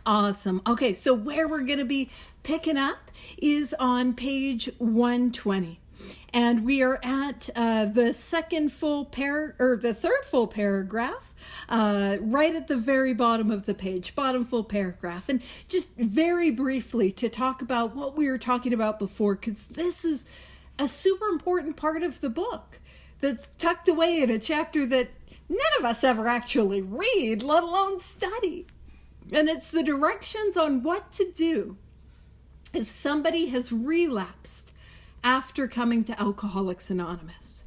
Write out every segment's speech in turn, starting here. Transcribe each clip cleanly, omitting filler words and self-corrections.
Awesome. Okay, so where we're going to be picking up is on page 120. And we are at the third full paragraph, right at the very bottom of the page, bottom full paragraph. And just very briefly to talk about what we were talking about before, because this is a super important part of the book that's tucked away in a chapter that none of us ever actually read, let alone study. And it's the directions on what to do if somebody has relapsed after coming to Alcoholics Anonymous.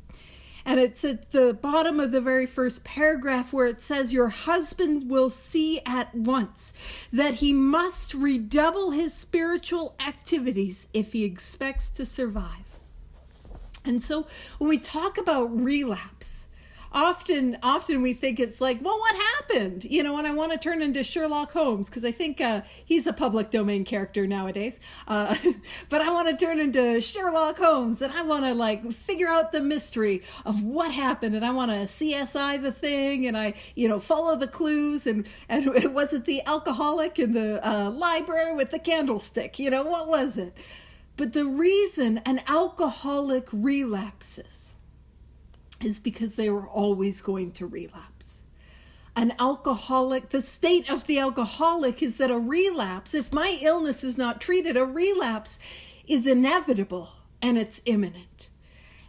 And it's at the bottom of the very first paragraph where it says, your husband will see at once that he must redouble his spiritual activities if he expects to survive. And so when we talk about relapse, Often we think it's like, well, what happened? You know, and I want to turn into Sherlock Holmes because I think he's a public domain character nowadays. But I want to turn into Sherlock Holmes and I want to like figure out the mystery of what happened. And I want to CSI the thing and I, follow the clues. And was it the alcoholic in the library with the candlestick? What was it? But the reason an alcoholic relapses is because they were always going to relapse. An alcoholic, the state of the alcoholic is that a relapse, if my illness is not treated, a relapse is inevitable and it's imminent.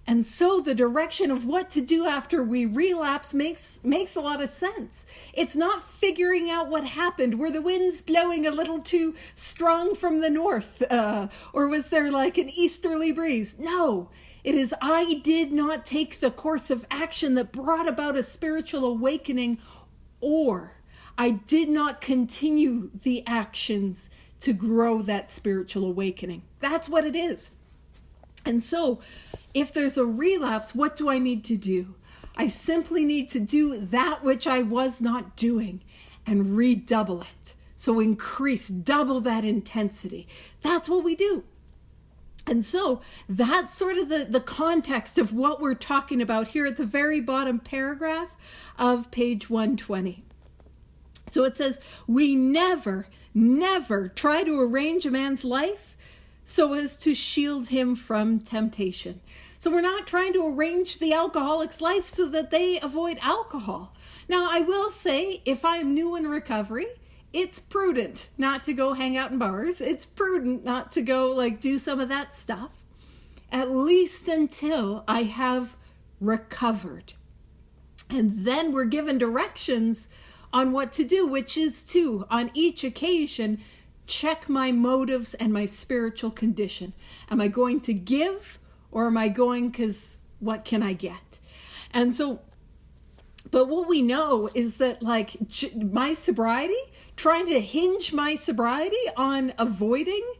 And so the direction of what to do after we relapse makes a lot of sense. It's not figuring out what happened. Were the winds blowing a little too strong from the north? Or was there like an easterly breeze? No. It is, I did not take the course of action that brought about a spiritual awakening, or I did not continue the actions to grow that spiritual awakening. That's what it is. And so, if there's a relapse, what do I need to do? I simply need to do that which I was not doing and redouble it. So double that intensity. That's what we do. And so that's sort of the context of what we're talking about here at the very bottom paragraph of page 120. So it says, we never try to arrange a man's life so as to shield him from temptation. So we're not trying to arrange the alcoholic's life so that they avoid alcohol. Now, I will say, if I'm new in recovery, it's prudent not to go hang out in bars. It's prudent not to go do some of that stuff, at least until I have recovered. And then we're given directions on what to do, which is to, on each occasion, check my motives and my spiritual condition. Am I going to give or am I going because what can I get? And so, but what we know is that my sobriety, trying to hinge my sobriety on avoiding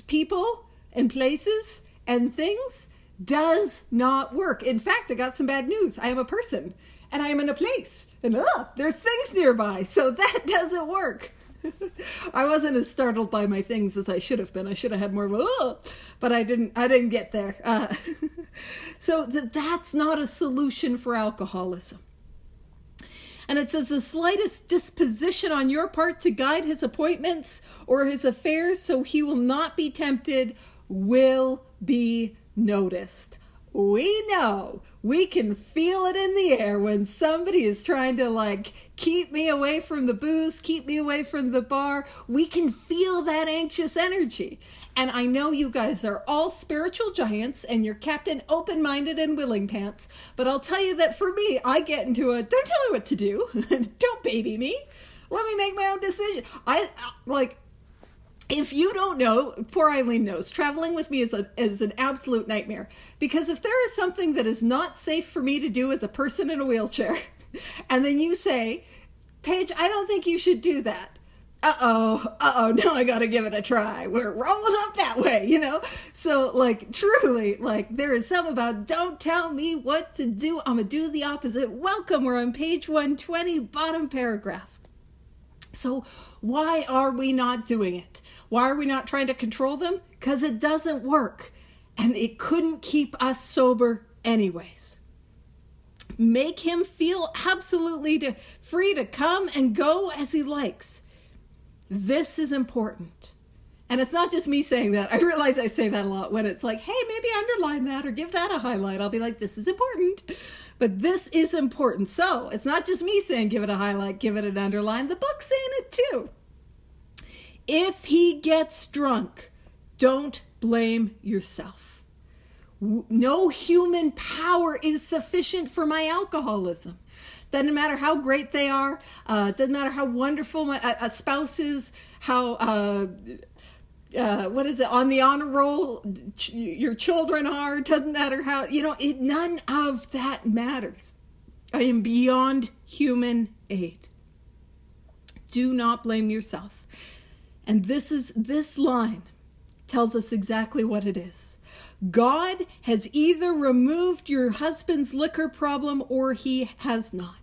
people and places and things does not work. In fact, I got some bad news. I am a person and I am in a place and there's things nearby. So that doesn't work. I wasn't as startled by my things as I should have been. I should have had more of a, but I didn't get there. So that's not a solution for alcoholism. And it says the slightest disposition on your part to guide his appointments or his affairs so he will not be tempted will be noticed. We know, we can feel it in the air when somebody is trying to keep me away from the booze, keep me away from the bar. We can feel that anxious energy. And I know you guys are all spiritual giants and you're Captain Open-Minded and Willing Pants. But I'll tell you that for me, I get into don't tell me what to do. Don't baby me. Let me make my own decision. If you don't know, poor Eileen knows, traveling with me is an absolute nightmare. Because if there is something that is not safe for me to do as a person in a wheelchair, and then you say, Paige, I don't think you should do that. Now I gotta give it a try. We're rolling up that way, So, truly, there is something about don't tell me what to do. I'm gonna do the opposite. Welcome, we're on page 120, bottom paragraph. So why are we not doing it? Why are we not trying to control them? Because it doesn't work. And it couldn't keep us sober anyways. Make him feel absolutely free to come and go as he likes. This is important. And it's not just me saying that. I realize I say that a lot when it's like, hey, maybe underline that or give that a highlight. I'll be like, this is important. But this is important. So it's not just me saying give it a highlight, give it an underline. The book's saying it too. If he gets drunk, don't blame yourself. No human power is sufficient for my alcoholism. Doesn't matter how great they are. Doesn't matter how wonderful a spouse is. How on the honor roll your children are. Doesn't matter how. None of that matters. I am beyond human aid. Do not blame yourself. And this line tells us exactly what it is. God has either removed your husband's liquor problem or he has not.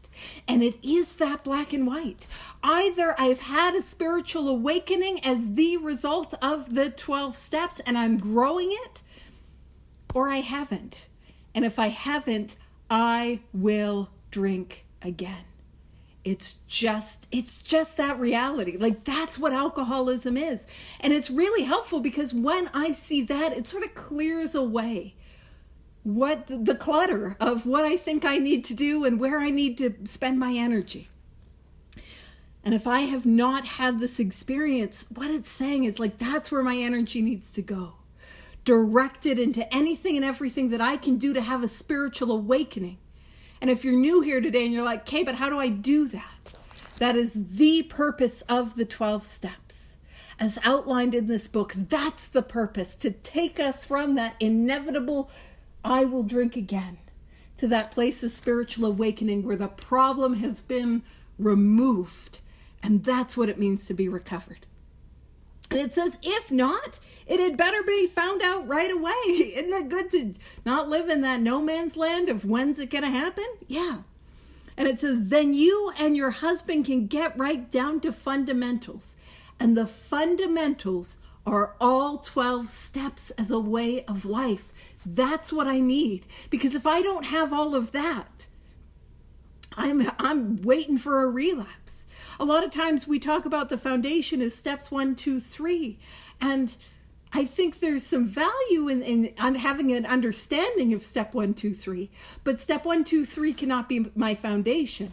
And it is that black and white. Either I've had a spiritual awakening as the result of the 12 steps and I'm growing it, or I haven't. And if I haven't, I will drink again. It's just that reality. Like, that's what alcoholism is. And it's really helpful because when I see that, it sort of clears away what the clutter of what I think I need to do and where I need to spend my energy. And if I have not had this experience, what it's saying is like, that's where my energy needs to go. Directed into anything and everything that I can do to have a spiritual awakening. And if you're new here today and you're like, okay, but how do I do that? That is the purpose of the 12 steps. As outlined in this book, that's the purpose, to take us from that inevitable I will drink again to that place of spiritual awakening where the problem has been removed. And that's what it means to be recovered. And it says, if not, it had better be found out right away. Isn't it good to not live in that no man's land of when's it going to happen? Yeah. And it says, then you and your husband can get right down to fundamentals. And the fundamentals are all 12 steps as a way of life. That's what I need. Because if I don't have all of that, I'm waiting for a relapse. A lot of times we talk about the foundation as steps 1, 2, 3. And I think there's some value in having an understanding of step 1, 2, 3. But step 1, 2, 3 cannot be my foundation.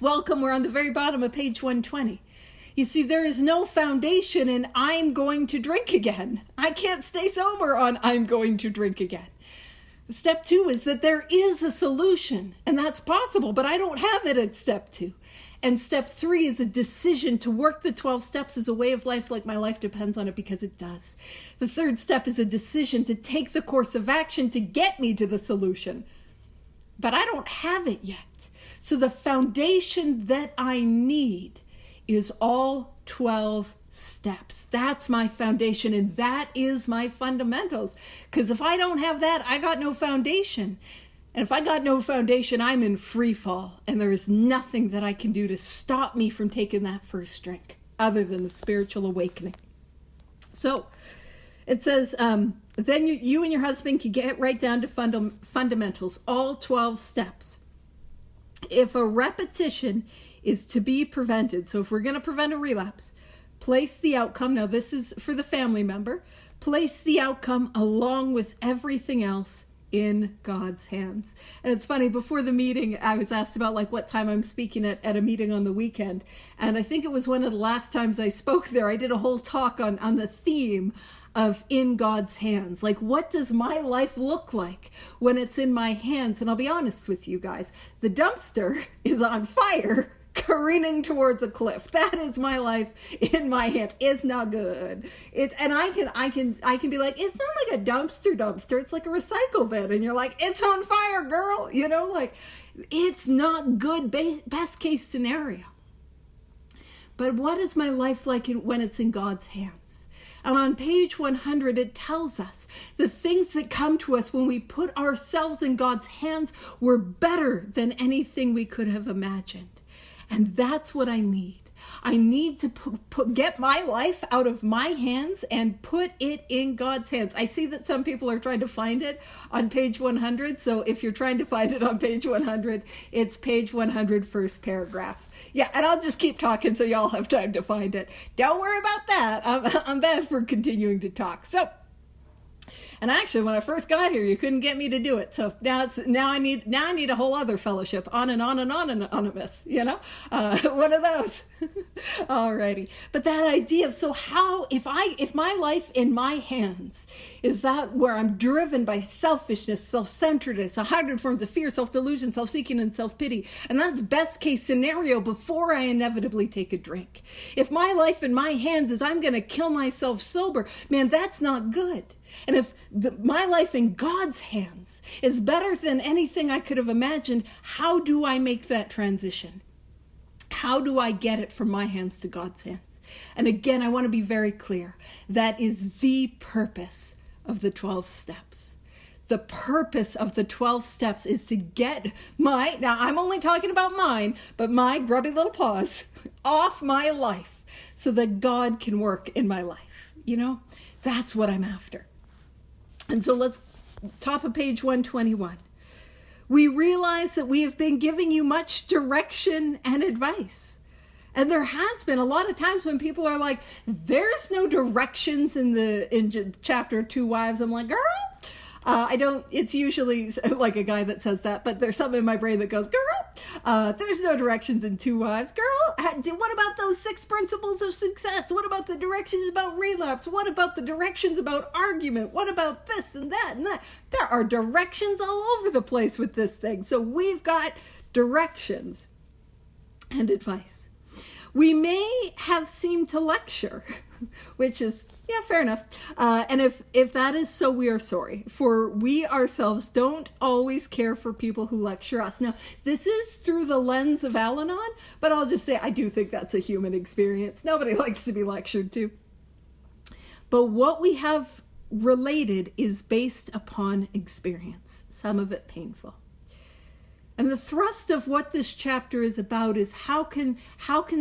Welcome, we're on the very bottom of page 120. You see, there is no foundation in I'm going to drink again. I can't stay sober on I'm going to drink again. Step 2 is that there is a solution, and that's possible, but I don't have it at step 2. And step 3 is a decision to work the 12 steps as a way of life, like my life depends on it, because it does. The 3rd step is a decision to take the course of action to get me to the solution. But I don't have it yet. So the foundation that I need is all 12 steps. That's my foundation, and that is my fundamentals. Because if I don't have that, I got no foundation. And if I got no foundation, I'm in free fall, and there is nothing that I can do to stop me from taking that first drink other than the spiritual awakening. So it says, then you and your husband can get right down to fundamentals, all 12 steps. If a repetition is to be prevented, so if we're going to prevent a relapse, place the outcome, now this is for the family member, place the outcome along with everything else in God's hands. And it's funny, before the meeting, I was asked about like what time I'm speaking at a meeting on the weekend. And I think it was one of the last times I spoke there, I did a whole talk on the theme of in God's hands. Like, what does my life look like when it's in my hands? And I'll be honest with you guys, the dumpster is on fire, careening towards a cliff. That is my life in my hands. It's not good. And I can be like, it's not like a dumpster. It's like a recycle bin. And you're like, it's on fire, girl. Like, it's not good. Best case scenario. But what is my life like when it's in God's hands? And on page 100, it tells us the things that come to us when we put ourselves in God's hands were better than anything we could have imagined. And that's what I need. I need to get my life out of my hands and put it in God's hands. I see that some people are trying to find it on page 100. So if you're trying to find it on page 100, it's page 100, first paragraph. Yeah, and I'll just keep talking so y'all have time to find it. Don't worry about that. I'm bad for continuing to talk. So, and actually, when I first got here, you couldn't get me to do it. So now I need a whole other fellowship, on and on and on, anonymous. One of those. Alrighty. But that idea of, so how, if my life in my hands, is that where I'm driven by selfishness, self-centeredness, 100 forms of fear, self-delusion, self-seeking, and self-pity, and that's best case scenario before I inevitably take a drink. If my life in my hands is I'm going to kill myself sober, man, that's not good. And if my life in God's hands is better than anything I could have imagined, how do I make that transition? How do I get it from my hands to God's hands? And again, I want to be very clear. That is the purpose of the 12 steps. The purpose of the 12 steps is to get now I'm only talking about mine, but my grubby little paws off my life so that God can work in my life. That's what I'm after. And so let's top of page 121. We realize that we have been giving you much direction and advice. And there has been a lot of times when people are like, there's no directions in chapter 2 Wives. I'm like, girl, it's usually like a guy that says that, but there's something in my brain that goes, girl, there's no directions in 2 Wives. Girl, what about those 6 principles of success? What about the directions about relapse? What about the directions about argument? What about this and that and that? There are directions all over the place with this thing. So we've got directions and advice. We may have seemed to lecture, which is, yeah, fair enough. And if that is so, we are sorry. For we ourselves don't always care for people who lecture us. Now, this is through the lens of Al-Anon, but I'll just say I do think that's a human experience. Nobody likes to be lectured to. But what we have related is based upon experience, some of it painful. And the thrust of what this chapter is about is how can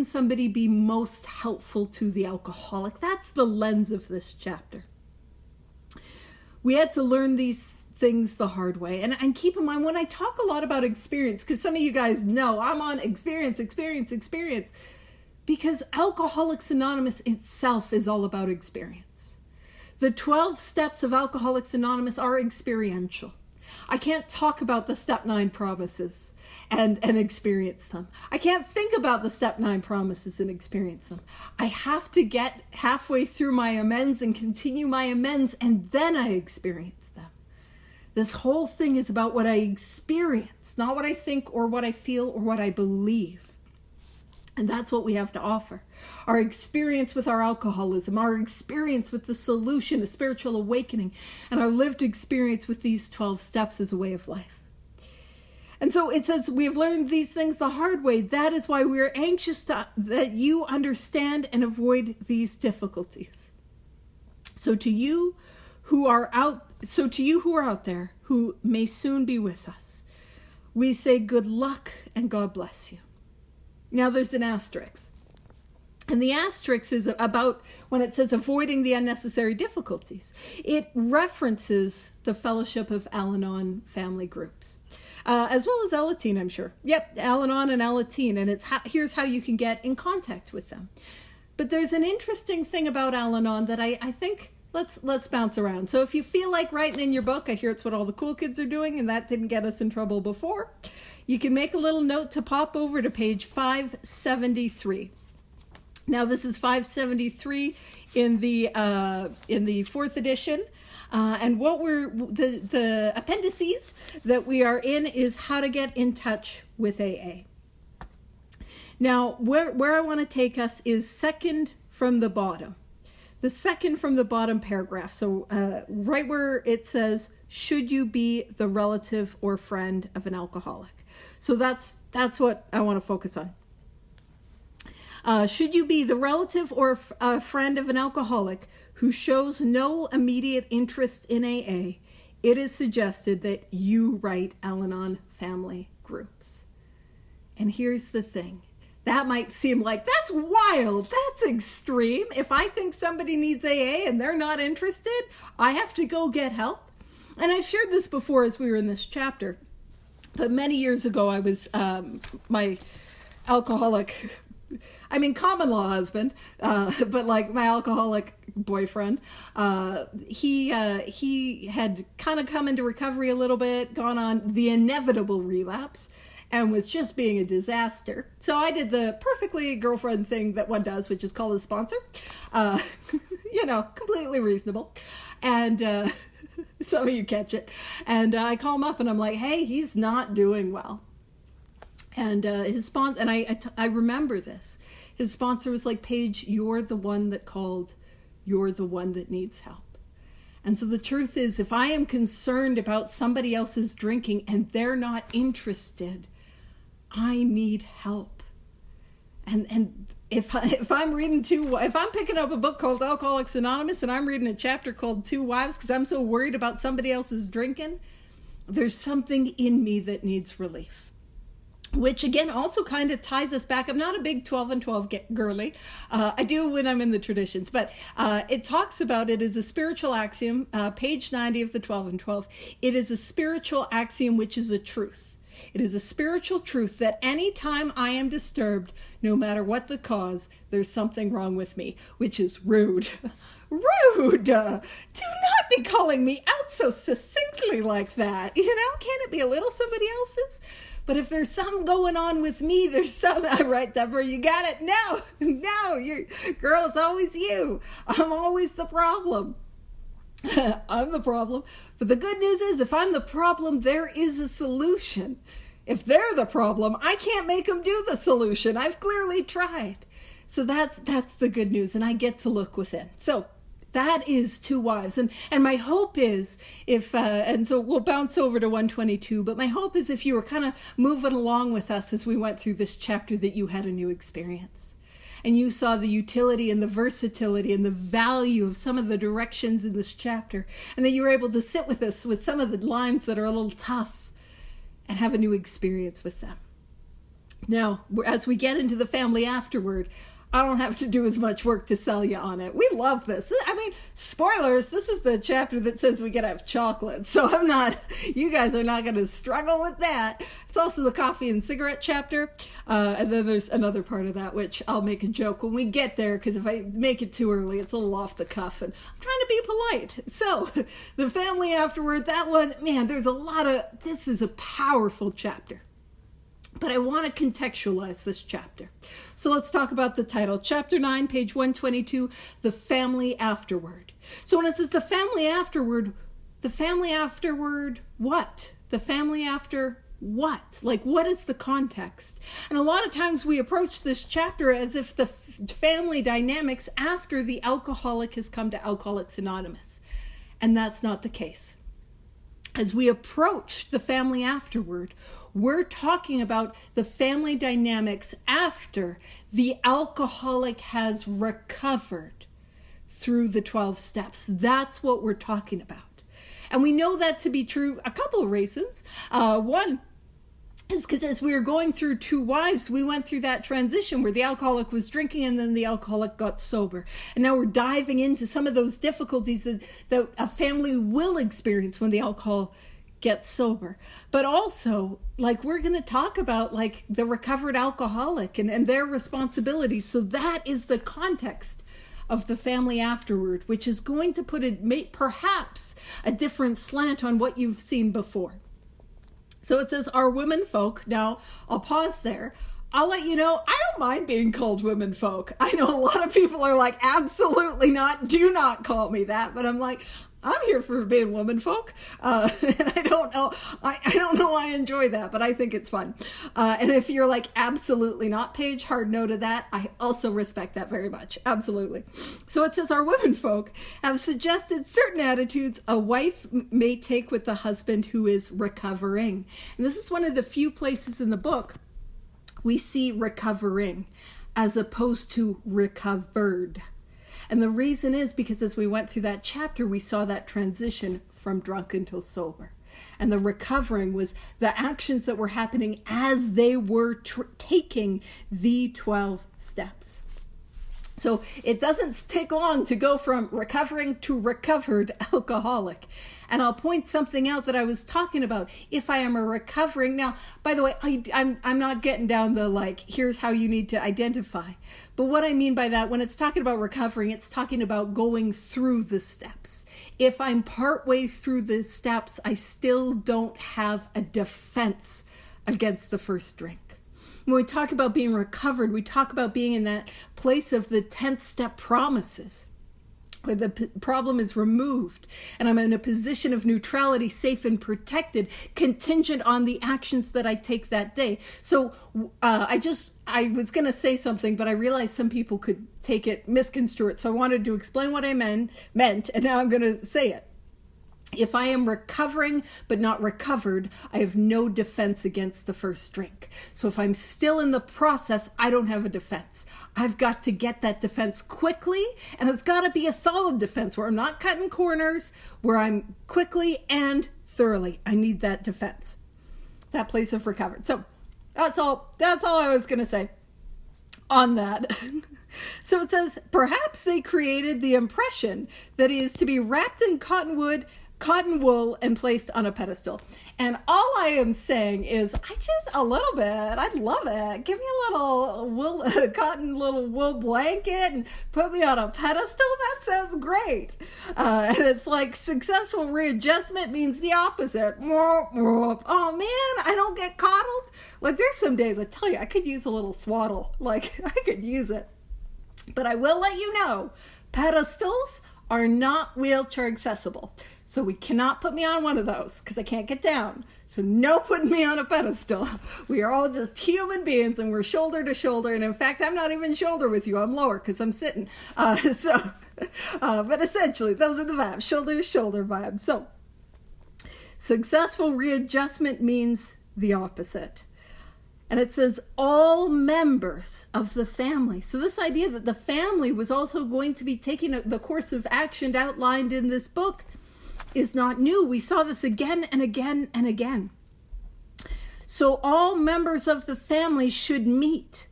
somebody be most helpful to the alcoholic? That's the lens of this chapter. We had to learn these things the hard way. And keep in mind, when I talk a lot about experience, because some of you guys know I'm on experience, because Alcoholics Anonymous itself is all about experience. The 12 steps of Alcoholics Anonymous are experiential. I can't talk about the step 9 promises and experience them. I can't think about the step 9 promises and experience them. I have to get halfway through my amends and continue my amends, and then I experience them. This whole thing is about what I experience, not what I think or what I feel or what I believe. And that's what we have to offer. Our experience with our alcoholism, our experience with the solution, a spiritual awakening, and our lived experience with these 12 steps as a way of life. And so it says, we have learned these things the hard way. That is why we are anxious that you understand and avoid these difficulties. So to you who are out there, who may soon be with us, we say good luck and God bless you. Now there's an asterisk. And the asterisk is about when it says avoiding the unnecessary difficulties. It references the Fellowship of Al-Anon family groups, as well as Alateen, I'm sure. Yep, Al-Anon and Alateen, and here's how you can get in contact with them. But there's an interesting thing about Al-Anon that I think let's bounce around. So if you feel like writing in your book, I hear it's what all the cool kids are doing, and that didn't get us in trouble before. You can make a little note to pop over to page 573. Now this is 573 in the 4th edition, and what the appendices that we are in is how to get in touch with AA. Now where I want to take us is second from the bottom. The second from the bottom paragraph. So right where it says, should you be the relative or friend of an alcoholic? So that's what I want to focus on. Should you be the relative or a friend of an alcoholic who shows no immediate interest in AA, it is suggested that you write Al-Anon family groups. And here's the thing. that might seem like, that's wild, that's extreme. If I think somebody needs AA and they're not interested, I have to go get help. And I've shared this before as we were in this chapter, but many years ago I was, my alcoholic, common law husband, but like my alcoholic boyfriend, he had kind of come into recovery a little bit, gone on the inevitable relapse, and was just being a disaster. So I did the perfectly girlfriend thing that one does, which is call a sponsor. Completely reasonable. And some of you catch it. And I call him up and I'm like, hey, he's not doing well. And his sponsor, and I remember this. His sponsor was like, Paige, you're the one that called. You're the one that needs help. And so the truth is, if I am concerned about somebody else's drinking and they're not interested, I need help. And if I'm picking up a book called Alcoholics Anonymous and I'm reading a chapter called Two Wives because I'm so worried about somebody else's drinking, there's something in me that needs relief. Which again also kind of ties us back. I'm not a big 12 and 12 girly. I do when I'm in the traditions, but it talks about it as a spiritual axiom, page 90 of the 12 and 12. It is a spiritual axiom, which is a truth. It is a spiritual truth that anytime I am disturbed, no matter what the cause, there's something wrong with me, which is rude. Rude! Do not be calling me out so succinctly like that. Can't it be a little somebody else's? But if there's something going on with me, there's something. Right, Deborah, you got it. No, girl, it's always you. I'm always the problem. I'm the problem. But the good news is, if I'm the problem, there is a solution. If they're the problem, I can't make them do the solution. I've clearly tried. So that's the good news, and I get to look within. So that is Two Wives. And my hope is, and so we'll bounce over to 122, but my hope is if you were kind of moving along with us as we went through this chapter, that you had a new experience. And you saw the utility and the versatility and the value of some of the directions in this chapter. And that you were able to sit with us with some of the lines that are a little tough and have a new experience with them. Now, as we get into the family afterward, I don't have to do as much work to sell you on it. We love this. Spoilers, this is the chapter that says we can have chocolate. So you guys are not going to struggle with that. It's also the coffee and cigarette chapter. And then there's another part of that, which I'll make a joke when we get there, because if I make it too early, it's a little off the cuff and I'm trying to be polite. So the family afterward, that one, man, this is a powerful chapter. But I want to contextualize this chapter. So let's talk about the title. Chapter 9, page 122, The Family Afterward. So when it says the family afterward what? The family after what? Like, what is the context? And a lot of times we approach this chapter as if the family dynamics after the alcoholic has come to Alcoholics Anonymous. And that's not the case. As we approach the family afterward, we're talking about the family dynamics after the alcoholic has recovered through the 12 steps. That's what we're talking about. And we know that to be true a couple of reasons. One is because as we were going through Two Wives, we went through that transition where the alcoholic was drinking and then the alcoholic got sober. And now we're diving into some of those difficulties that a family will experience when the alcohol gets sober. But also, we're going to talk about the recovered alcoholic and their responsibilities. So that is the context of the family afterward, which is going to put perhaps a different slant on what you've seen before. So it says, our women folk. Now, I'll pause there. I'll let you know, I don't mind being called women folk. I know a lot of people are like, absolutely not. Do not call me that. But I'm like, I'm here for being woman folk. And I don't know. I don't know I enjoy that, but I think it's fun. And if you're like, absolutely not, Paige, hard no to that, I also respect that very much. Absolutely. So it says, our women folk have suggested certain attitudes a wife may take with the husband who is recovering. And this is one of the few places in the book we see recovering as opposed to recovered. And the reason is because as we went through that chapter, we saw that transition from drunk until sober. And the recovering was the actions that were happening as they were taking the 12 steps. So it doesn't take long to go from recovering to recovered alcoholic. And I'll point something out that I was talking about. If I am a recovering, now, by the way, I'm not getting down the here's how you need to identify. But what I mean by that, when it's talking about recovering, it's talking about going through the steps. If I'm partway through the steps, I still don't have a defense against the first drink. When we talk about being recovered, we talk about being in that place of the 10th step promises, where the problem is removed and I'm in a position of neutrality, safe and protected, contingent on the actions that I take that day. So I was going to say something, but I realized some people could take it, misconstrue it. So I wanted to explain what I meant, and now I'm going to say it. If I am recovering but not recovered, I have no defense against the first drink. So if I'm still in the process, I don't have a defense. I've got to get that defense quickly, and it's got to be a solid defense where I'm not cutting corners, where I'm quickly and thoroughly. I need that defense, that place of recovered. So that's all I was going to say on that. So it says, perhaps they created the impression that he is to be wrapped in cotton wool and placed on a pedestal. And all I am saying is, a little bit, I'd love it. Give me a little little wool blanket and put me on a pedestal. That sounds great. And it's like successful readjustment means the opposite. Oh man, I don't get coddled. There's some days, I tell you, I could use a little swaddle. I could use it. But I will let you know, pedestals are not wheelchair accessible. So we cannot put me on one of those because I can't get down. So no putting me on a pedestal. We are all just human beings and we're shoulder to shoulder. And in fact, I'm not even shoulder with you. I'm lower because I'm sitting. But essentially, those are the vibes. Shoulder to shoulder vibes. So successful readjustment means the opposite. And it says all members of the family. So this idea that the family was also going to be taking the course of action outlined in this book is not new. We saw this again and again and again. So all members of the family should meet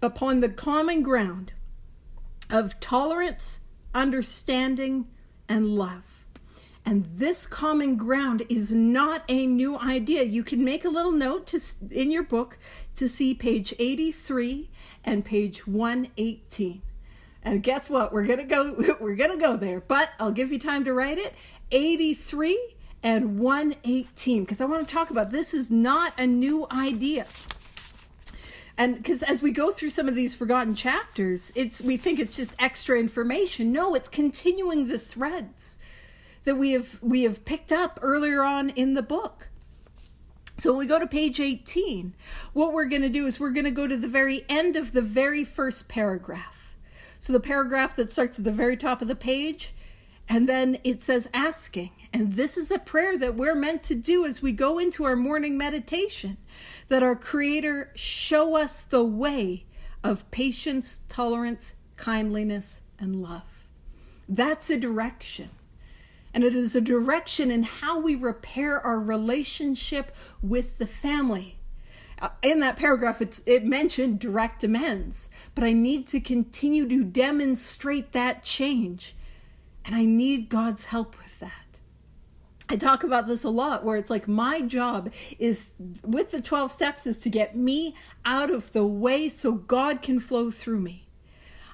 upon the common ground of tolerance, understanding, and love. And this common ground is not a new idea. You can make a little note in your book to see page 83 and page 118. And guess what? We're gonna go there, but I'll give you time to write it. 83 and 118, because I want to talk about this is not a new idea. And because as we go through some of these forgotten chapters, we think it's just extra information. No, it's continuing the threads that we have picked up earlier on in the book. So when we go to page 18, what we're going to do is we're going to go to the very end of the very first paragraph. So the paragraph that starts at the very top of the page, and then it says asking. And this is a prayer that we're meant to do as we go into our morning meditation, that our Creator show us the way of patience, tolerance, kindliness, and love. That's a direction. And it is a direction in how we repair our relationship with the family. In that paragraph, it mentioned direct amends, but I need to continue to demonstrate that change. And I need God's help with that. I talk about this a lot, where it's like my job is with the 12 steps is to get me out of the way so God can flow through me.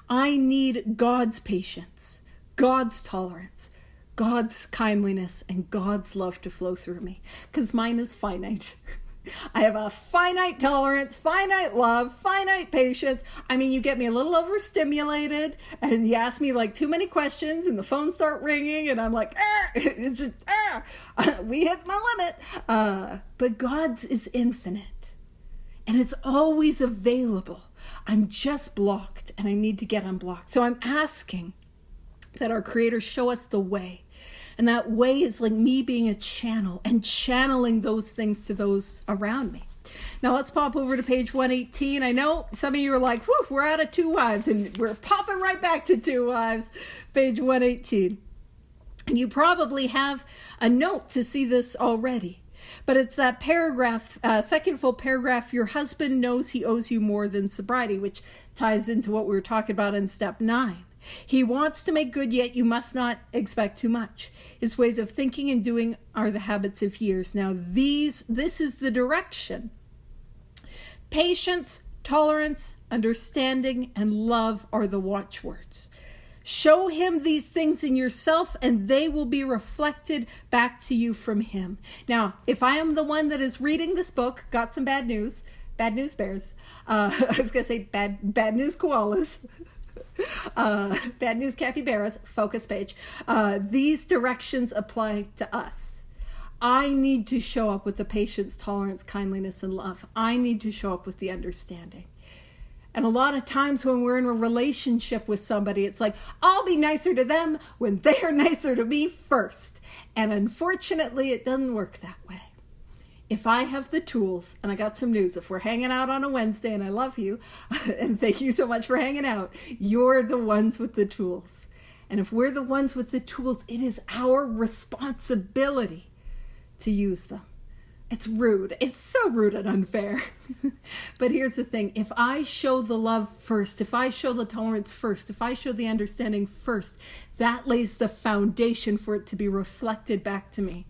I need God's patience, God's tolerance, God's kindliness, and God's love to flow through me, because mine is finite. I have a finite tolerance, finite love, finite patience. I mean, you get me a little overstimulated and you ask me too many questions and the phones start ringing and I'm like, it's just, we hit my limit. But God's is infinite and it's always available. I'm just blocked and I need to get unblocked. So I'm asking that our Creator show us the way. And that way is like me being a channel and channeling those things to those around me. Now let's pop over to page 118. I know some of you are like, whew, we're out of two wives, and we're popping right back to two wives. Page 118. You probably have a note to see this already. But it's that paragraph, second full paragraph, your husband knows he owes you more than sobriety, which ties into what we were talking about in step 9. He wants to make good, yet you must not expect too much. His ways of thinking and doing are the habits of years. Now, this is the direction. Patience, tolerance, understanding, and love are the watchwords. Show him these things in yourself, and they will be reflected back to you from him. Now, if I am the one that is reading this book, got some bad news bears. I was going to say bad news koalas. Bad news capybaras, focus page. These directions apply to us. I need to show up with the patience, tolerance, kindliness, and love. I need to show up with the understanding. And a lot of times when we're in a relationship with somebody, it's like, I'll be nicer to them when they're nicer to me first. And unfortunately, it doesn't work that way. If I have the tools, and I got some news, if we're hanging out on a Wednesday, and I love you, and thank you so much for hanging out, you're the ones with the tools. And if we're the ones with the tools, it is our responsibility to use them. It's rude. It's so rude and unfair. But here's the thing. If I show the love first, if I show the tolerance first, if I show the understanding first, that lays the foundation for it to be reflected back to me.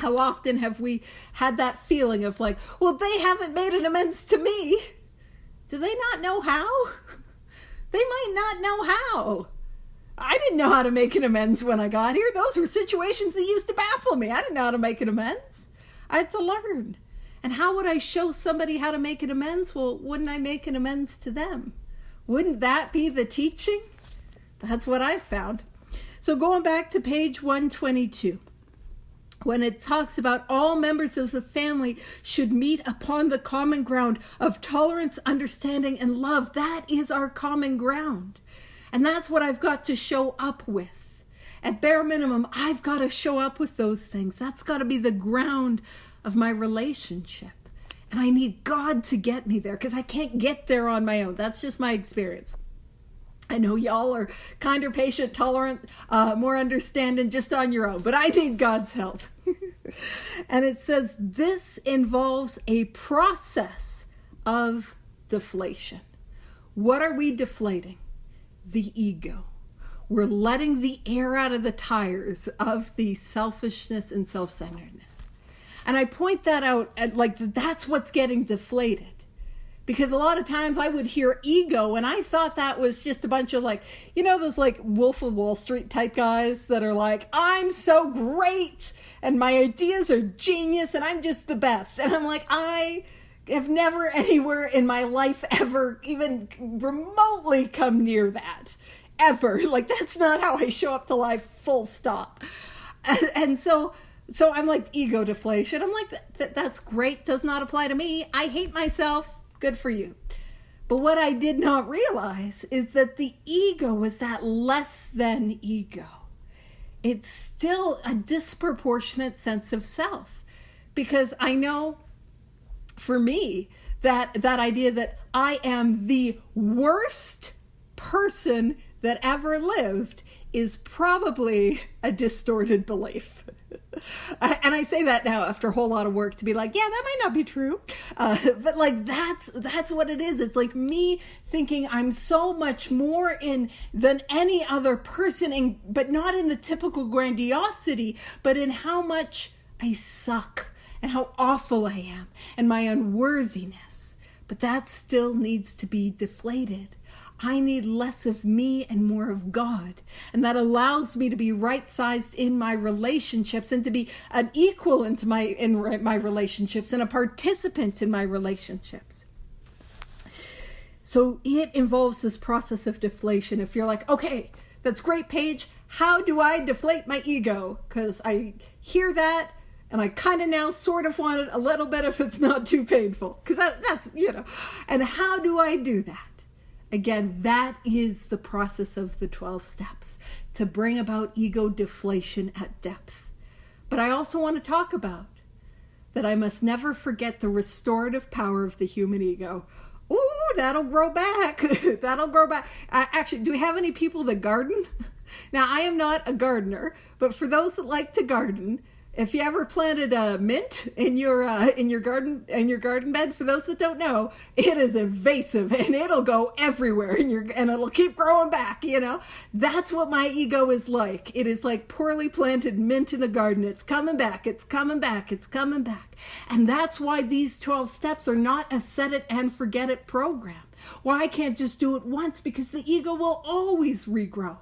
How often have we had that feeling of like, well, they haven't made an amends to me. Do they not know how? They might not know how. I didn't know how to make an amends when I got here. Those were situations that used to baffle me. I didn't know how to make an amends. I had to learn. And how would I show somebody how to make an amends? Well, wouldn't I make an amends to them? Wouldn't that be the teaching? That's what I found. So going back to page 122, when it talks about all members of the family should meet upon the common ground of tolerance, understanding, and love. That is our common ground. And that's what I've got to show up with. At bare minimum, I've got to show up with those things. That's got to be the ground of my relationship. And I need God to get me there because I can't get there on my own. That's just my experience. I know y'all are kinder, patient, tolerant, more understanding just on your own, but I need God's help. And it says this involves a process of deflation. What are we deflating? The ego. We're letting the air out of the tires of the selfishness and self-centeredness. And I point that out at like that's what's getting deflated. Because a lot of times I would hear ego and I thought that was just a bunch of like, you know, those like Wolf of Wall Street type guys that are like, I'm so great and my ideas are genius and I'm just the best. And I'm like, I have never anywhere in my life ever even remotely come near that. Ever. Like, that's not how I show up to life, full stop. And so I'm like, ego deflation. I'm like, that's great. Does not apply to me. I hate myself. Good for you. But what I did not realize is that the ego is that less than ego. It's still a disproportionate sense of self. Because I know for me that idea that I am the worst person that ever lived is probably a distorted belief. And I say that now after a whole lot of work to be like, yeah, that might not be true. But like, that's what it is. It's like me thinking I'm so much more in than any other person, but not in the typical grandiosity, but in how much I suck and how awful I am and my unworthiness. But that still needs to be deflated. I need less of me and more of God. And that allows me to be right-sized in my relationships and to be an equal in my relationships and a participant in my relationships. So it involves this process of deflation. If you're like, okay, that's great, Paige. How do I deflate my ego? Because I hear that and I kind of now sort of want it a little bit if it's not too painful. Because that's, and how do I do that? Again, that is the process of the 12 steps to bring about ego deflation at depth. But I also want to talk about that I must never forget the restorative power of the human ego. Ooh, that'll grow back. That'll grow back. Actually, do we have any people that garden? Now, I am not a gardener, but for those that like to garden, if you ever planted a mint in your garden bed, for those that don't know, it is invasive and it'll go everywhere and it'll keep growing back, That's what my ego is like. It is like poorly planted mint in a garden. It's coming back, it's coming back, it's coming back. And that's why these 12 steps are not a set it and forget it program. Why I can't just do it once, because the ego will always regrow.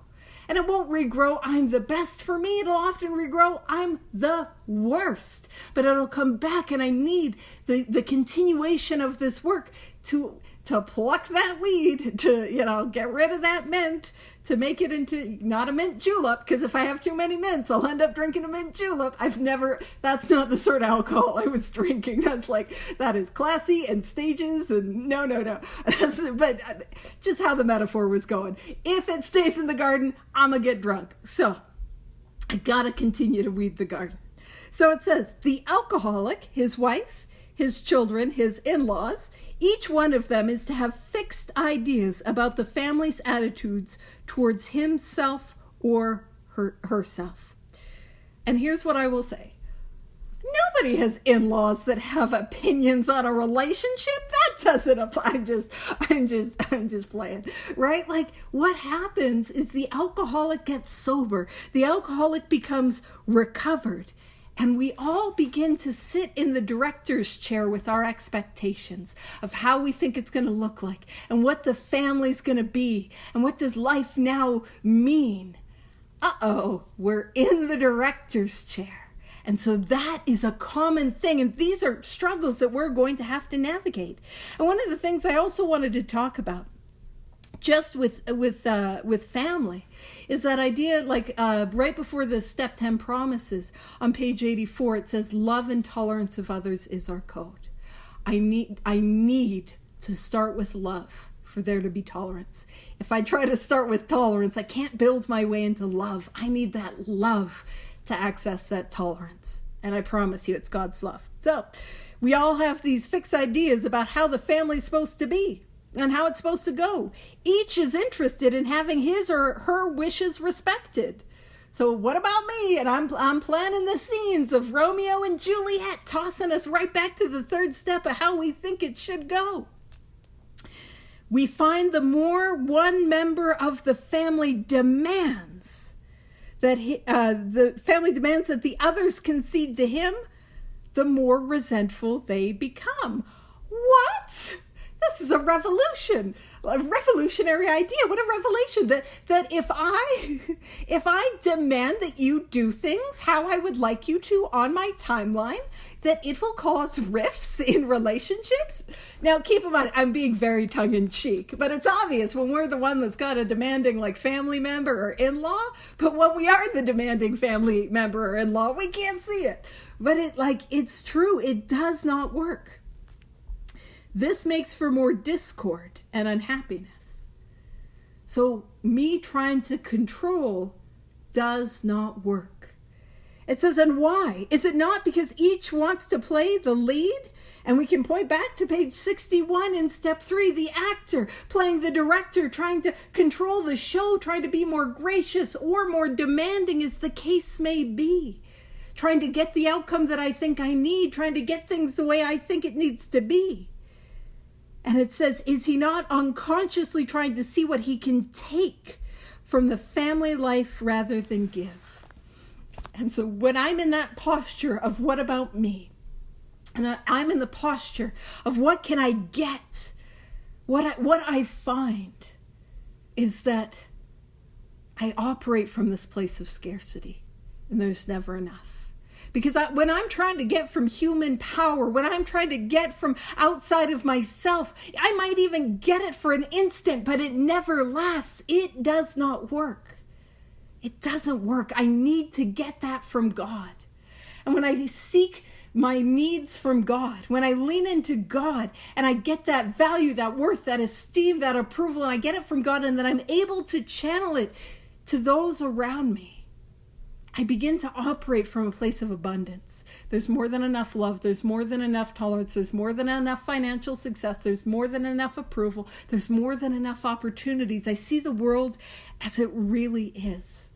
And it won't regrow, I'm the best. For me, it'll often regrow, I'm the worst. But it'll come back, and I need the continuation of this work to pluck that weed, to, get rid of that mint, to make it into not a mint julep, because if I have too many mints, I'll end up drinking a mint julep. That's not the sort of alcohol I was drinking. That is classy and stages, and no. But just how the metaphor was going. If it stays in the garden, I'm going to get drunk. So I got to continue to weed the garden. So it says, the alcoholic, his wife, his children, his in-laws, each one of them is to have fixed ideas about the family's attitudes towards himself or herself. And here's what I will say. Nobody has in-laws that have opinions on a relationship. That doesn't apply. I'm just playing, right? Like, what happens is the alcoholic gets sober. The alcoholic becomes recovered. And we all begin to sit in the director's chair with our expectations of how we think it's going to look like and what the family's going to be and what does life now mean. We're in the director's chair. And so that is a common thing. And these are struggles that we're going to have to navigate. And one of the things I also wanted to talk about just with family is that idea, right before the step 10 promises on page 84, it says love and tolerance of others is our code. I need to start with love for there to be tolerance. If I try to start with tolerance, I can't build my way into love. I need that love to access that tolerance. And I promise you, it's God's love. So we all have these fixed ideas about how the family's supposed to be and how it's supposed to go. Each is interested in having his or her wishes respected. So what about me? And I'm planning the scenes of Romeo and Juliet, tossing us right back to the third step of how we think it should go. We find the more one member of the family demands that the others concede to him, the more resentful they become. What? This is a revolutionary idea. What a revelation that if I demand that you do things how I would like you to on my timeline, that it will cause rifts in relationships. Now, keep in mind, I'm being very tongue-in-cheek, but it's obvious when we're the one that's got a demanding family member or in-law, but when we are the demanding family member or in-law, we can't see it. But it's true. It does not work. This makes for more discord and unhappiness. So me trying to control does not work. It says, and why? Is it not because each wants to play the lead? And we can point back to page 61 in step 3, the actor playing the director, trying to control the show, trying to be more gracious or more demanding as the case may be. Trying to get the outcome that I think I need, trying to get things the way I think it needs to be. And it says, is he not unconsciously trying to see what he can take from the family life rather than give? And so when I'm in that posture of what about me, and I'm in the posture of what can I get, what I find is that I operate from this place of scarcity, and there's never enough. Because when I'm trying to get from human power, when I'm trying to get from outside of myself, I might even get it for an instant, but it never lasts. It does not work. It doesn't work. I need to get that from God. And when I seek my needs from God, when I lean into God and I get that value, that worth, that esteem, that approval, and I get it from God, and then I'm able to channel it to those around me, I begin to operate from a place of abundance. There's more than enough love. There's more than enough tolerance. There's more than enough financial success. There's more than enough approval. There's more than enough opportunities. I see the world as it really is.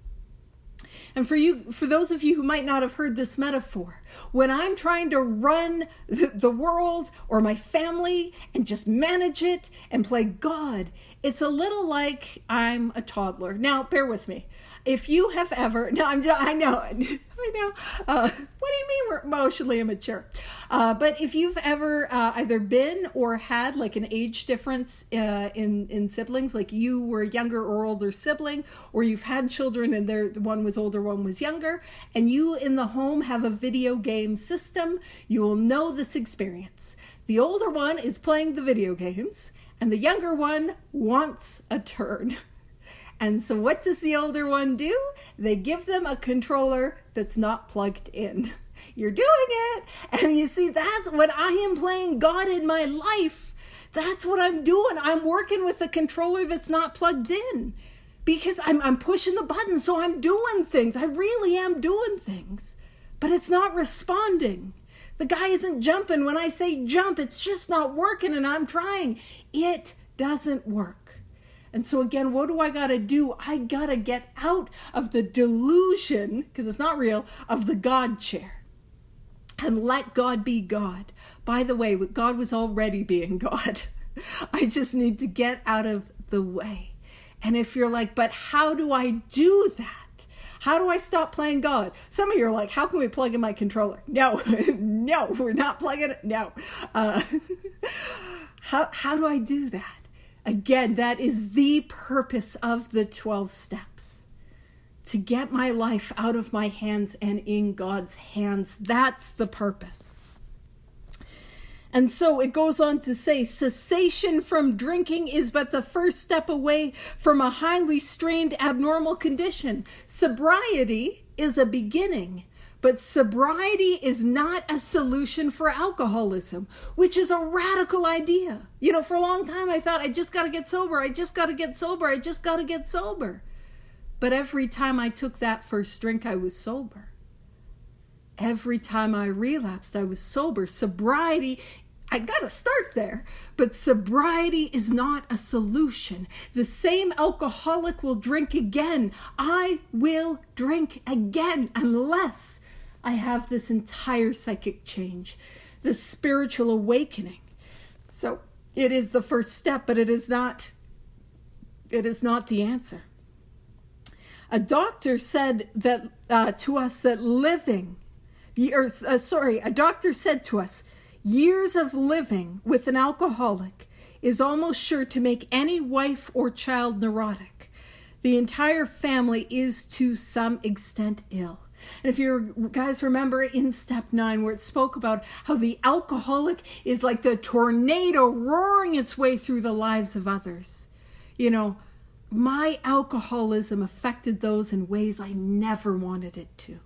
And for those of you who might not have heard this metaphor, when I'm trying to run the world or my family and just manage it and play God, it's a little like I'm a toddler. Now, bear with me. If you have ever, I know. What do you mean we're emotionally immature? But if you've ever either been or had like an age difference in siblings, like you were a younger or older sibling, or you've had children and one was older, one was younger, and you in the home have a video game system, you will know this experience. The older one is playing the video games, and the younger one wants a turn. And so what does the older one do? They give them a controller that's not plugged in. You're doing it. And you see, that's when I am playing God in my life. That's what I'm doing. I'm working with a controller that's not plugged in because I'm pushing the button. So I'm doing things. I really am doing things, but it's not responding. The guy isn't jumping. When I say jump, it's just not working, and I'm trying. It doesn't work. And so again, what do I got to do? I got to get out of the delusion, because it's not real, of the God chair and let God be God. By the way, God was already being God. I just need to get out of the way. And if you're like, but how do I do that? How do I stop playing God? Some of you are like, how can we plug in my controller? No, no, we're not plugging it. No. How do I do that? Again, that is the purpose of the 12 steps. To get my life out of my hands and in God's hands. That's the purpose. And so it goes on to say, cessation from drinking is but the first step away from a highly strained abnormal condition. Sobriety is a beginning. But sobriety is not a solution for alcoholism, which is a radical idea. You know, for a long time I thought, I just got to get sober. I just got to get sober. I just got to get sober. But every time I took that first drink, I was sober. Every time I relapsed, I was sober. Sobriety, I got to start there. But sobriety is not a solution. The same alcoholic will drink again. I will drink again unless I have this entire psychic change, this spiritual awakening. So it is the first step, but it is not the answer. A doctor said that to us that a doctor said to us, years of living with an alcoholic is almost sure to make any wife or child neurotic. The entire family is to some extent ill. And if you guys remember in step 9 where it spoke about how the alcoholic is like the tornado roaring its way through the lives of others. You know, my alcoholism affected those in ways I never wanted it to.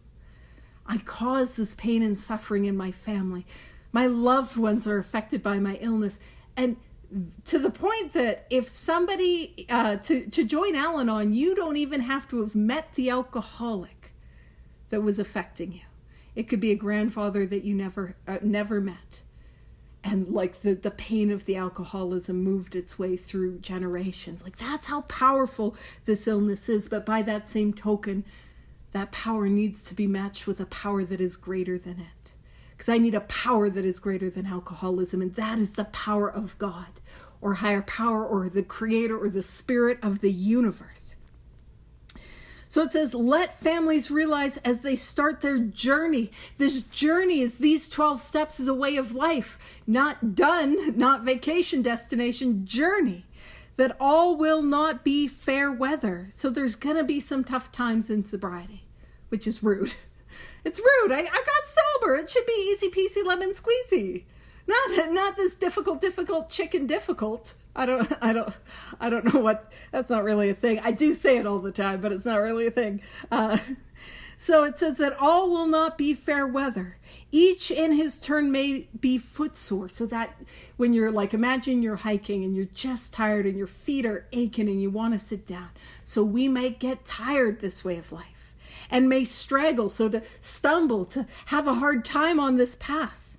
I caused this pain and suffering in my family. My loved ones are affected by my illness. And to the point that if somebody, to join Al-Anon, you don't even have to have met the alcoholic that was affecting you. It could be a grandfather that you never met. And like the pain of the alcoholism moved its way through generations. Like that's how powerful this illness is. But by that same token, that power needs to be matched with a power that is greater than it. Because I need a power that is greater than alcoholism. And that is the power of God or higher power or the creator or the spirit of the universe. So it says, let families realize as they start their journey, this journey is these 12 steps is a way of life, not done, not vacation destination, journey, that all will not be fair weather. So there's going to be some tough times in sobriety, which is rude. It's rude. I got sober. It should be easy peasy lemon squeezy. Not this difficult chicken difficult. I don't know what, that's not really a thing. I do say it all the time, but it's not really a thing. So it says that all will not be fair weather. Each in his turn may be footsore. So that when you're like, imagine you're hiking and you're just tired and your feet are aching and you want to sit down. So we might get tired this way of life. and may straggle, so to stumble, to have a hard time on this path.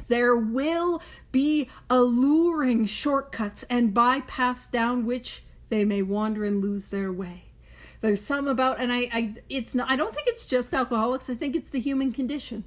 There will be alluring shortcuts and bypaths down which they may wander and lose their way. There's some about, and I don't think it's just alcoholics. I think it's the human condition.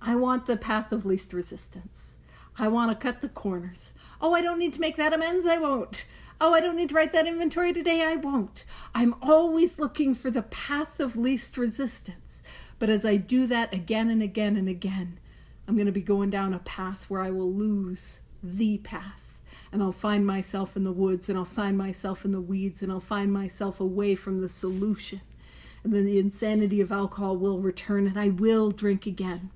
I want the path of least resistance. I want to cut the corners. Oh, I don't need to make that amends. I won't. Oh, I don't need to write that inventory today. I won't. I'm always looking for the path of least resistance. But as I do that again and again and again, I'm going to be going down a path where I will lose the path. And I'll find myself in the woods, and I'll find myself in the weeds, and I'll find myself away from the solution. And then the insanity of alcohol will return, and I will drink again.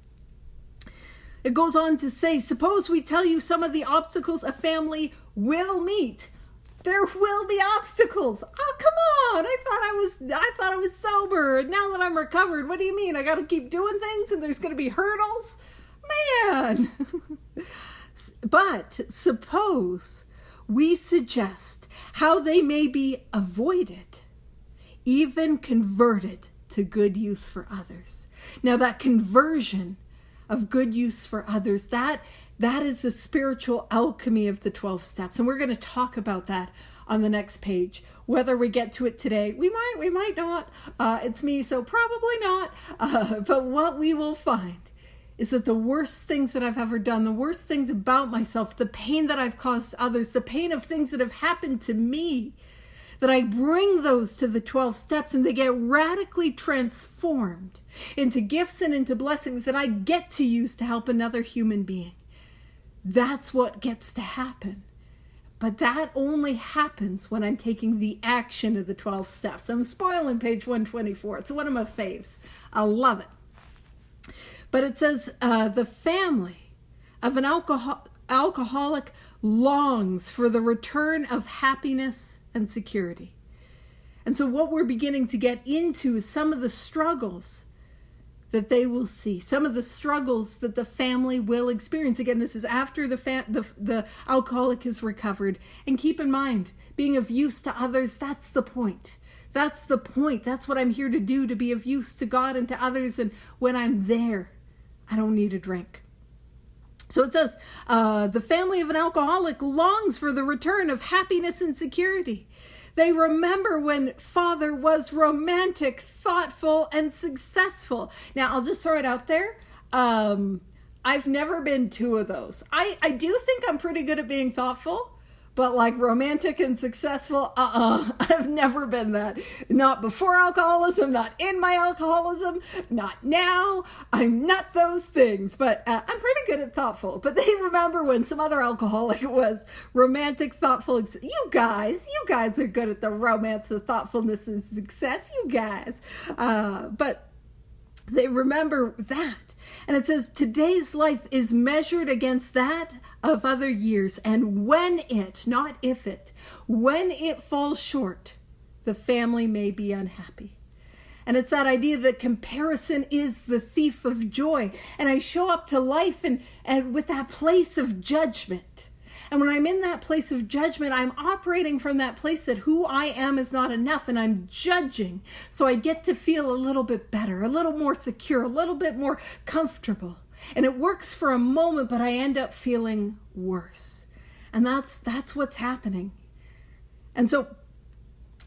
It goes on to say, suppose we tell you some of the obstacles a family will meet. There will be obstacles. Oh, come on. I thought I was sober. And now that I'm recovered, what do you mean? I got to keep doing things and there's going to be hurdles? Man. But suppose we suggest how they may be avoided, even converted to good use for others. Now that conversion of good use for others, that is the spiritual alchemy of the 12 steps. And we're going to talk about that on the next page. Whether we get to it today, we might not. It's me, so probably not. But what we will find is that the worst things that I've ever done, the worst things about myself, the pain that I've caused others, the pain of things that have happened to me, that I bring those to the 12 steps and they get radically transformed into gifts and into blessings that I get to use to help another human being. That's what gets to happen. But that only happens when I'm taking the action of the 12 steps. I'm spoiling page 124. It's one of my faves. I love it. But it says, the family of an alcoholic longs for the return of happiness and security. And so what we're beginning to get into is some of the struggles that they will see, some of the struggles that the family will experience. Again, this is after the alcoholic is recovered. And keep in mind, being of use to others, that's the point. That's the point. That's what I'm here to do, to be of use to God and to others. And when I'm there, I don't need a drink. So it says, the family of an alcoholic longs for the return of happiness and security. They remember when father was romantic, thoughtful, and successful. Now, I'll just throw it out there. I've never been two of those. I do think I'm pretty good at being thoughtful. But like romantic and successful, I've never been that. Not before alcoholism, not in my alcoholism, not now. I'm not those things, but I'm pretty good at thoughtful. But they remember when some other alcoholic was romantic, thoughtful. You guys are good at the romance of thoughtfulness and success, you guys. But they remember that. And it says, today's life is measured against that of other years. And when it, not if it, when it falls short, the family may be unhappy. And it's that idea that comparison is the thief of joy. And I show up to life and with that place of judgment. And when I'm in that place of judgment, I'm operating from that place that who I am is not enough, and I'm judging. So I get to feel a little bit better, a little more secure, a little bit more comfortable. And it works for a moment, but I end up feeling worse. And that's what's happening. And so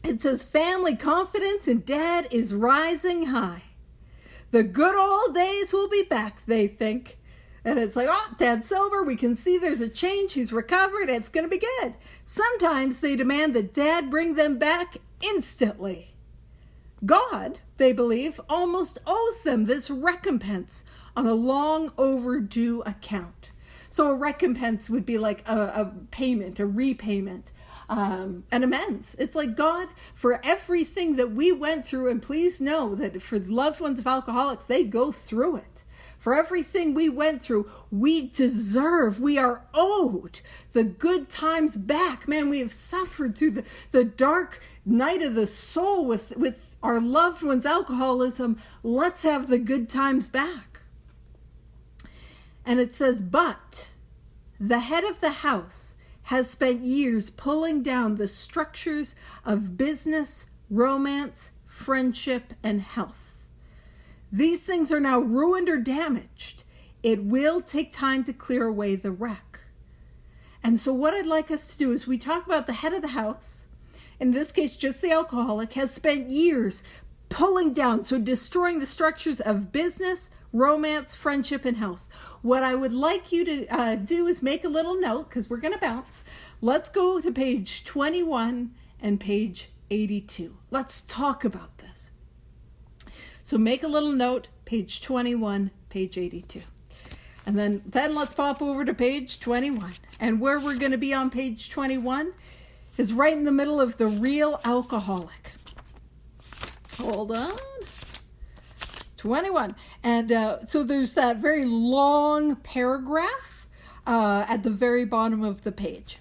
it says, family confidence in dad is rising high. The good old days will be back, they think. And it's like, oh, dad's sober. We can see there's a change. He's recovered. It's going to be good. Sometimes they demand that dad bring them back instantly. God, they believe, almost owes them this recompense on a long overdue account. So a recompense would be like a payment, a repayment, an amends. It's like, God, for everything that we went through, and please know that for loved ones of alcoholics, they go through it. For everything we went through, we deserve, we are owed the good times back. Man, we have suffered through the dark night of the soul with our loved ones' alcoholism. Let's have the good times back. And it says, but the head of the house has spent years pulling down the structures of business, romance, friendship, and health. These things are now ruined or damaged. It will take time to clear away the wreck. And so what I'd like us to do is we talk about the head of the house, in this case just the alcoholic, has spent years pulling down, so destroying the structures of business, romance, friendship, and health. What I would like you to do is make a little note, because we're going to bounce. Let's go to page 21 and page 82. Let's talk about this. So make a little note, page 21, page 82. And then let's pop over to page 21. And where we're going to be on page 21 is right in the middle of the real alcoholic. Hold on. 21. And so there's that very long paragraph at the very bottom of the page.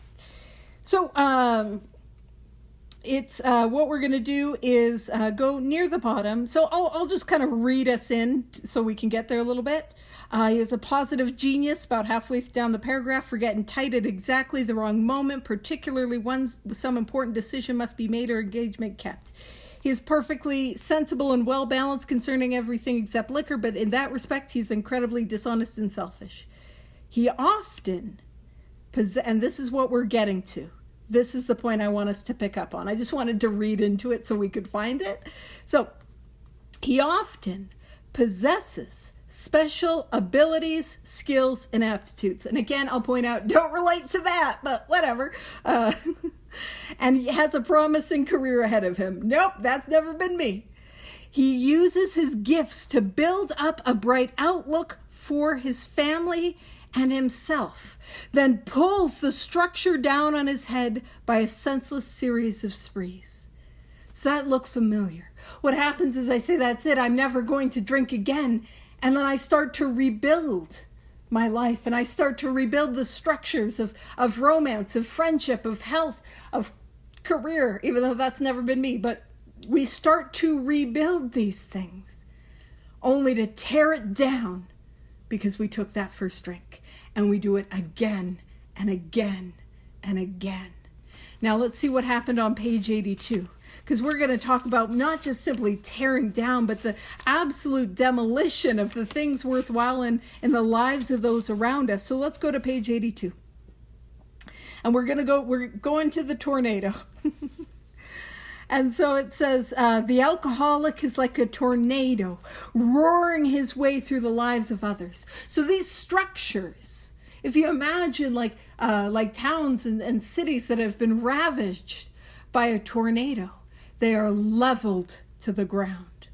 So it's what we're going to do is go near the bottom. So I'll just kind of read us in so we can get there a little bit. He is a positive genius about halfway down the paragraph for getting tight at exactly the wrong moment, particularly when some important decision must be made or engagement kept. He is perfectly sensible and well-balanced concerning everything except liquor, but in that respect, he's incredibly dishonest and selfish. He often, and this is what we're getting to. This is the point I want us to pick up on. I just wanted to read into it so we could find it. So, he often possesses special abilities, skills, and aptitudes. And again, I'll point out, don't relate to that, but whatever. And he has a promising career ahead of him. Nope, that's never been me. He uses his gifts to build up a bright outlook for his family and himself, then pulls the structure down on his head by a senseless series of sprees. Does that look familiar? What happens is I say, that's it, I'm never going to drink again. And then I start to rebuild my life, and I start to rebuild the structures of romance, of friendship, of health, of career, even though that's never been me. But we start to rebuild these things only to tear it down because we took that first drink, and we do it again and again and again. Now let's see what happened on page 82. Because we're going to talk about not just simply tearing down, but the absolute demolition of the things worthwhile in the lives of those around us. So let's go to page 82. And we're going to the tornado. And so it says, the alcoholic is like a tornado, roaring his way through the lives of others. So these structures, if you imagine like towns and cities that have been ravaged by a tornado, they are leveled to the ground,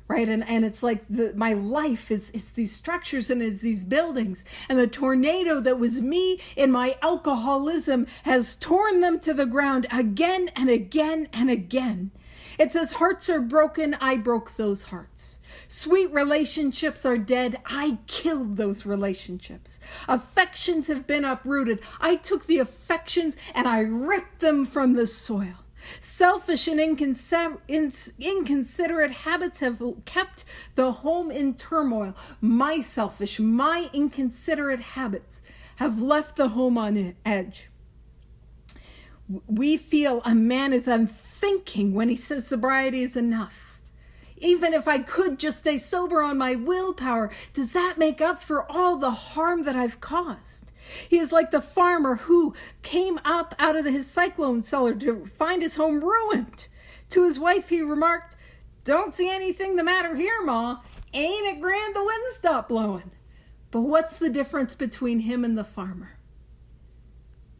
right? And it's like my life is these structures and is these buildings. And the tornado that was me in my alcoholism has torn them to the ground again and again and again. It says, hearts are broken, I broke those hearts. Sweet relationships are dead, I killed those relationships. Affections have been uprooted, I took the affections and I ripped them from the soil. Selfish and inconsiderate habits have kept the home in turmoil. My selfish, my inconsiderate habits have left the home on edge. We feel a man is unthinking when he says sobriety is enough. Even if I could just stay sober on my willpower, does that make up for all the harm that I've caused? He is like the farmer who came up out of his cyclone cellar to find his home ruined. To his wife he remarked, "Don't see anything the matter here, Ma. Ain't it grand the wind stopped blowing?" But what's the difference between him and the farmer?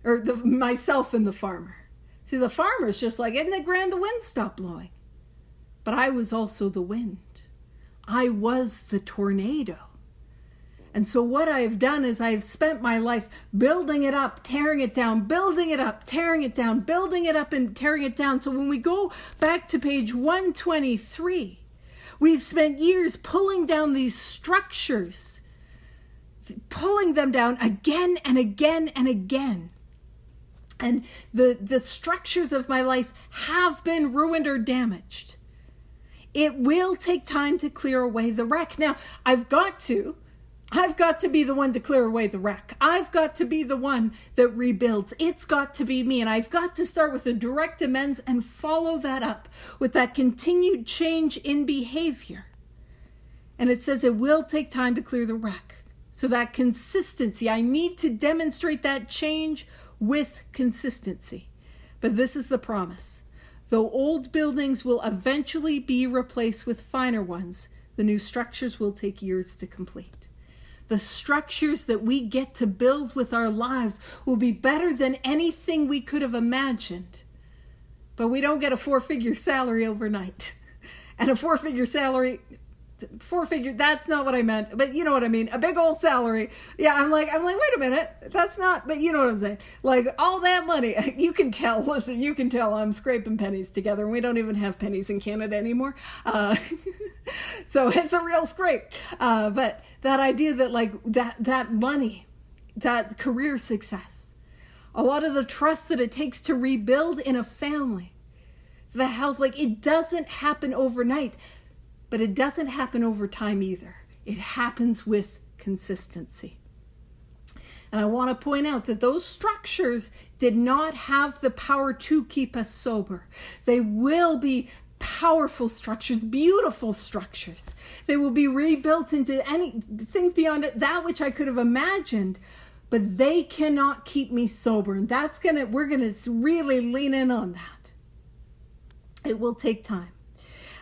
Or myself and the farmer? See, the farmer's just like, "Isn't it grand the wind stopped blowing?" But I was also the wind. I was the tornado. And so what I have done is I have spent my life building it up, tearing it down, building it up, tearing it down, building it up and tearing it down. So when we go back to page 123, we've spent years pulling down these structures, pulling them down again and again and again. And the structures of my life have been ruined or damaged. It will take time to clear away the wreck. Now, I've got to be the one to clear away the wreck. I've got to be the one that rebuilds. It's got to be me. And I've got to start with a direct amends and follow that up with that continued change in behavior. And it says it will take time to clear the wreck. So that consistency, I need to demonstrate that change with consistency. But this is the promise. Though old buildings will eventually be replaced with finer ones, the new structures will take years to complete. The structures that we get to build with our lives will be better than anything we could have imagined. But we don't get a 4-figure salary overnight. And a 4-figure salary, that's not what I meant, but you know what I mean. A big old salary. Yeah, I'm like, wait a minute. That's not, but you know what I'm saying. Like all that money, you can tell I'm scraping pennies together, and we don't even have pennies in Canada anymore. So it's a real scrape. But that idea that like that money, that career success, a lot of the trust that it takes to rebuild in a family, the health, like it doesn't happen overnight. But it doesn't happen over time either. It happens with consistency. And I want to point out that those structures did not have the power to keep us sober. They will be powerful structures, beautiful structures. They will be rebuilt into any things beyond it, that which I could have imagined. But they cannot keep me sober. And we're gonna really lean in on that. It will take time.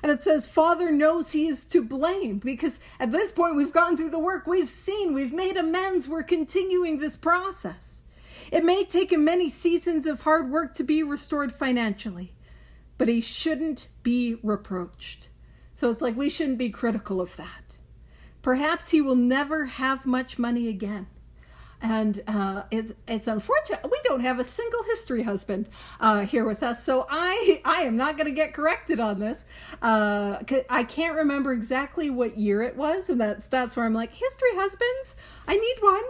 And it says, Father knows he is to blame, because at this point we've gone through the work, we've made amends, we're continuing this process. It may take him many seasons of hard work to be restored financially, but he shouldn't be reproached. So it's like we shouldn't be critical of that. Perhaps he will never have much money again. And it's unfortunate. We don't have a single history husband here with us. So I am not going to get corrected on this. I can't remember exactly what year it was. And that's where I'm like, history husbands, I need one.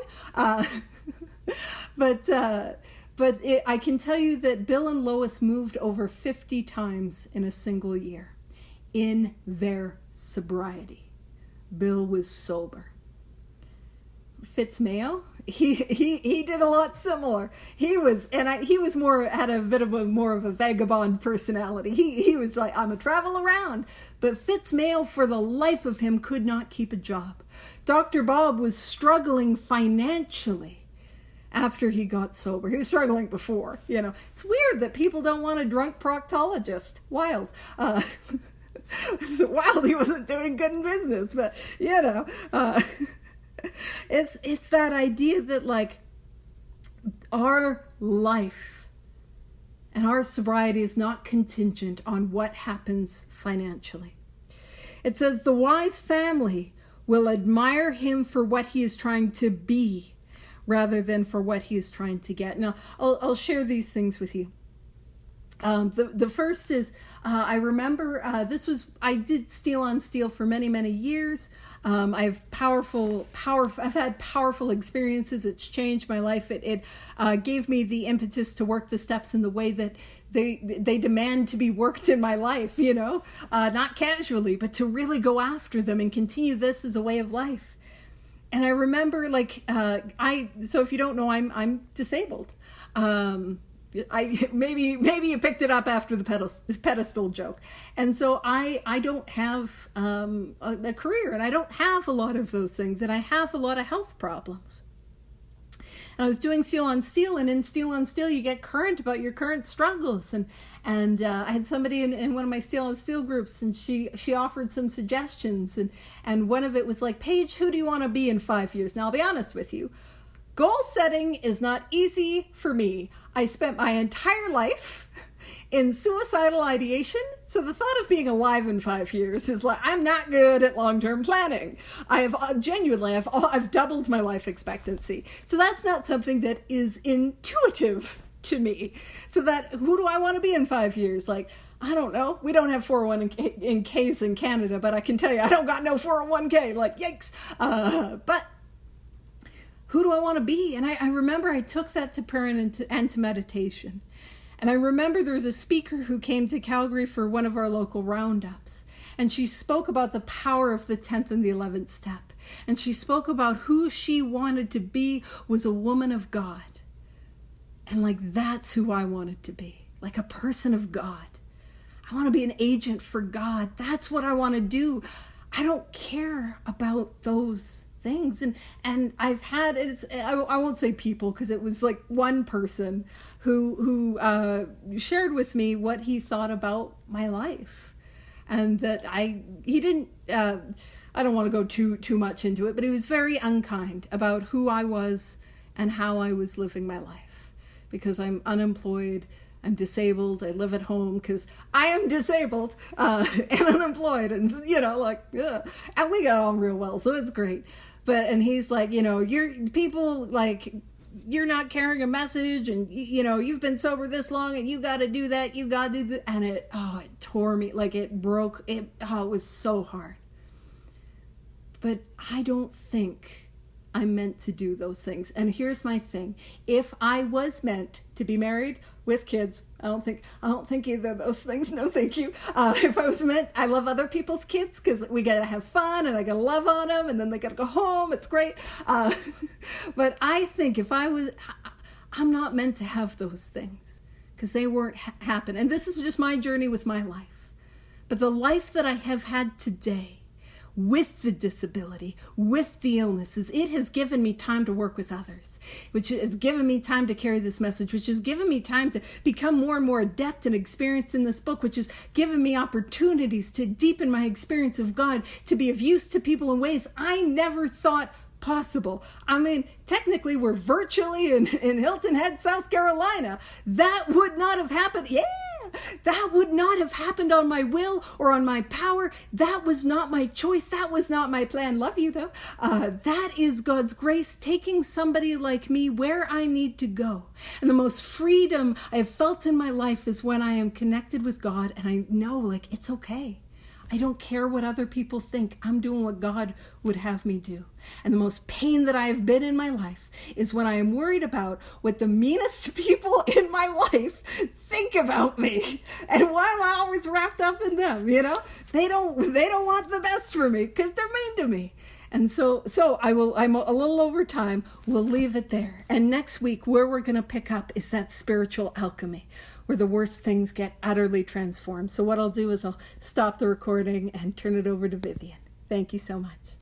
But I can tell you that Bill and Lois moved over 50 times in a single year in their sobriety. Bill was sober. Fitzmayo, he did a lot similar. He was had a bit of more of a vagabond personality. He was like, I'm a travel around. But Fitzmayo, for the life of him, could not keep a job. Dr. Bob was struggling financially after he got sober. He was struggling before. It's weird that people don't want a drunk proctologist. Wild. Wild. He wasn't doing good in business, but It's that idea that like our life and our sobriety is not contingent on what happens financially. It says the wise family will admire him for what he is trying to be rather than for what he is trying to get. Now, I'll share these things with you. The first is, I remember, I did Steel on Steel for many, many years. I've had powerful experiences. It's changed my life. It gave me the impetus to work the steps in the way that they demand to be worked in my life, not casually, but to really go after them and continue this as a way of life. And I remember so if you don't know, I'm disabled. Maybe you picked it up after the pedestal joke. And so I don't have a career, and I don't have a lot of those things, and I have a lot of health problems. And I was doing Steel on Steel, and in Steel on Steel you get current about your current struggles. And I had somebody in one of my Steel on Steel groups, and she offered some suggestions, and one of it was like, Paige, who do you want to be in 5 years? Now I'll be honest with you. Goal setting is not easy for me. I spent my entire life in suicidal ideation, so the thought of being alive in 5 years is like, I'm not good at long-term planning. I've doubled my life expectancy. So that's not something that is intuitive to me. So who do I want to be in 5 years? Like, I don't know. We don't have 401ks in Canada, but I can tell you, I don't got no 401k. Like, yikes. But who do I want to be? And I remember I took that to prayer and to meditation. And I remember there was a speaker who came to Calgary for one of our local roundups. And she spoke about the power of the 10th and the 11th step. And she spoke about who she wanted to be was a woman of God. And like, that's who I wanted to be, like a person of God. I want to be an agent for God. That's what I want to do. I don't care about those things. And I've had, I won't say people, because it was like one person who shared with me what he thought about my life. And that he didn't, I don't want to go too much into it, but he was very unkind about who I was and how I was living my life. Because I'm unemployed, I'm disabled, I live at home because I am disabled and unemployed, and and we got on real well, so it's great. And he's like, you're people, like, you're not carrying a message, and you've been sober this long, and you got to do that, you got to do that, and it tore me, like it broke, it was so hard. But I don't think I'm meant to do those things. And here's my thing. If I was meant to be married with kids, I don't think either of those things. No, thank you. If I was meant, I love other people's kids because we got to have fun and I got to love on them and then they got to go home. It's great. But I think if I was, I'm not meant to have those things because they weren't happen. And this is just my journey with my life. But the life that I have had today, with the disability, with the illnesses, it has given me time to work with others, which has given me time to carry this message, which has given me time to become more and more adept and experienced in this book, which has given me opportunities to deepen my experience of God, to be of use to people in ways I never thought possible. I mean, technically we're virtually in Hilton Head, South Carolina. That would not have happened. That would not have happened on my will or on my power. That was not my choice. That was not my plan. Love you though. That is God's grace taking somebody like me where I need to go. And the most freedom I have felt in my life is when I am connected with God and I know, like, it's okay. I don't care what other people think. I'm doing what God would have me do. And the most pain that I have been in my life is when I am worried about what the meanest people in my life think about me. And why am I always wrapped up in them? They don't want the best for me because they're mean to me. And so I'm a little over time. We'll leave it there. And next week, where we're going to pick up is that spiritual alchemy, where the worst things get utterly transformed. So what I'll do is I'll stop the recording and turn it over to Vivian. Thank you so much.